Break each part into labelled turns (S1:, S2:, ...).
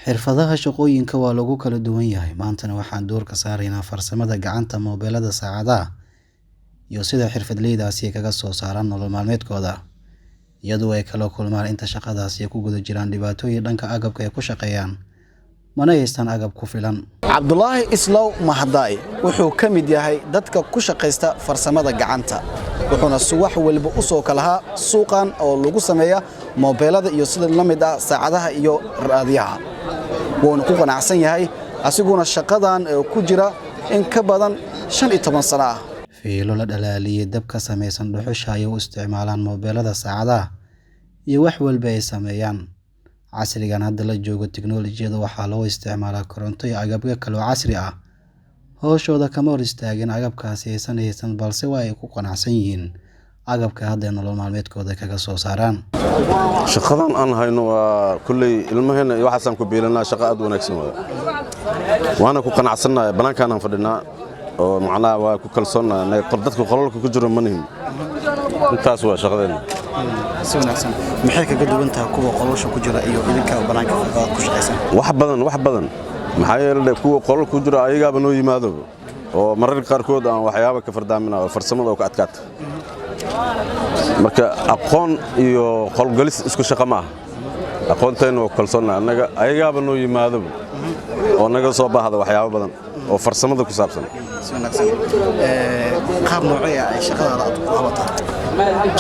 S1: Xirfadaha shaqooyinka waa lagu kala duwan yahay. Maantana waxaan door ka saaraynaa farsamada gacanta, mobilada, saacadaha iyo sida xirfadleydaasi kaga soo saaraan nolol maalmeedkooda, iyadoo ay kala kulmaan inta shaqadaasi ku guda jiraan dhibaatooyin dhanka agabka ay ku shaqeeyaan, mana haystaan agab ku filan.
S2: Cabdulaahi Islow Mahadaay wuxuu ka mid yahay dadka ku shaqeysta farsamada gacanta, wuxuuna subax walba u soo kalaha suuqan oo lagu sameeyaa mobilada iyo sida la mid ah saacadaha iyo raadiyaha. wuuna ku qanacsan yahay asiguna shaqadan ku jira in ka badan 15 sano ah.
S1: Fiilo la dhalaaliyay dab ka samaysan dhuxusha ay u isticmaalaan mobilada, saacadaha iyo wax walba ay sameeyaan. Casrigan hadda la joogo, tiknoolajiyada waxaa loo isticmaalaa koronto iyo agabyo kale oo casri ah. Hawshooda kama hor istaagin agabkaasi aysan haysan, balse waa ay ku qanacsan yihiin agabka hadda nolol maalmeedkooda kaga soo saaraan.
S3: shaqadan aan hayno waa kulley ilmaheena iyo waxaan ku biilanaa shaqo aad u wanaagsan waana ku qanacsanahay. banaankaan aan fadhinaa oo macnaha waa ku kalsoonahay dadka qolalka ku jiro manihin. intaas waa shaqadeena.
S2: Si wanaagsan maxay kaga duwan tahay kuwa qolalka ku jira iyo idinka banaanka ku shaqeysan?
S3: wax badan maxaa yeelay kuwa qolalka ku jira ayagaaba noo yimaado oo mararka qaarkood aan waxyaabo ka fardaaminaa farsamada oo ka adkaata. marka aqoon iyo qolgalis isku shaqo ma aha. aqoonteena waa kalsoonaa annaga ayagaaba noo yimaado oo naga soo baahda waxyaabo badan oo farsamada ku saabsan.
S2: Si wanaagsan qaab noocay ah ay shaqadaada aad ku qabataa?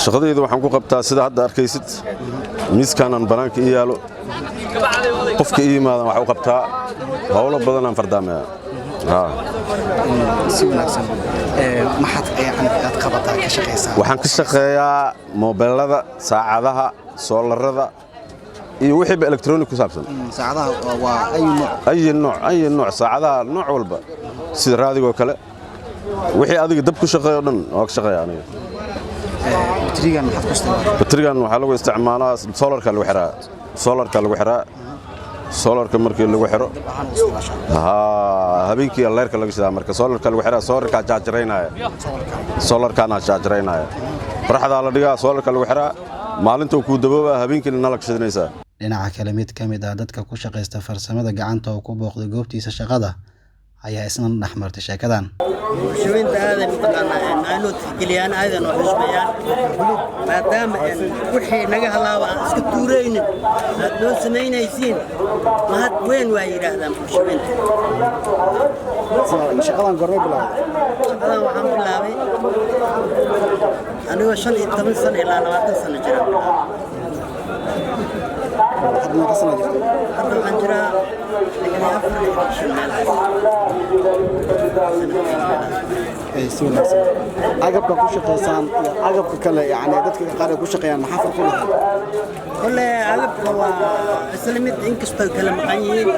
S3: shaqadayda waxaan ku qabtaa sida hadda arkaysid miiskaanan banaanka ii yaalo, qofka ii yimaadan wax u qabtaa, hawlo badan aan fardaamaya.
S2: Si wanaagsan maxaad aad qabataa ka shaqeysaa?
S3: waxaan ka shaqeeyaa mobilada, saacadaha, soolarada iyo wixii electronic ku saabsan.
S2: saacadaha waa
S3: ay nooc saacadaha nooc walba sida raadiga kale wixii adiga dab ku shaqeeyo dhan waa ka shaqeeyaa aniga.
S2: batrigan maxaad ku isticmaalaa?
S3: batrigan waxaa lagu isticmaalaa solarka lagu xiraa. solarka markii lagu xiro habeenkii leerka laga shidaa. marka solarka lagu xiraa, solarka jaajareynaya qorraxda la dhigaa, solarka lagu xiraa, maalinta uu ku dabooba, habeenkii nalka shidinaysa.
S1: Dhinaca kale, mid ka mid ah dadka ku shaqeysta farsamada gacanta oo ku booqday goobtiisa shaqada ayaa isna dhaxmartay sheekadan.
S4: bulshooyinka aadan aynu tixgeliyaan, aadan wax ismayaan, maadaama wixii naga halaaba aan iska tuuraynin aad noo samaynaysiin mahad weyn waa yidhaahdaan bulshooyinka.
S2: shaqadan goormay bilaabay?
S4: shaqadan waxaan bilaabay anigoo 15 sano ilaa 20 sano jira.
S2: hadda meeqa sano jirta?
S4: hadda waxaan jiraa 4
S2: si wanaagsan agabka ku shaqeysaan iyo agabka kale dadka qaar ay ku shaqeeyaan maxaa farqi leh?
S4: kole agabka waa isla mid, inkastoo kala maqan yihiin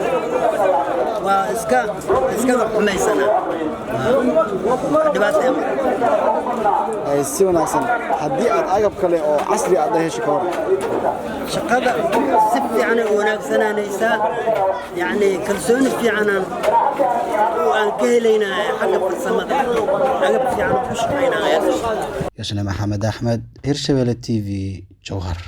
S4: waa iska xumaysana dhibaato.
S2: si wanaagsan haddii aad agab kale oo casri ah hesho ka hor
S4: shaqada si fiican u wanaagsananaysaa, kalsooni fiican aan ka helaynaa xagga farsamada, agab fiican ku shaqeynaa.
S1: Yashne Maxamed Axmed, Hirshabelle TV, Jowhar.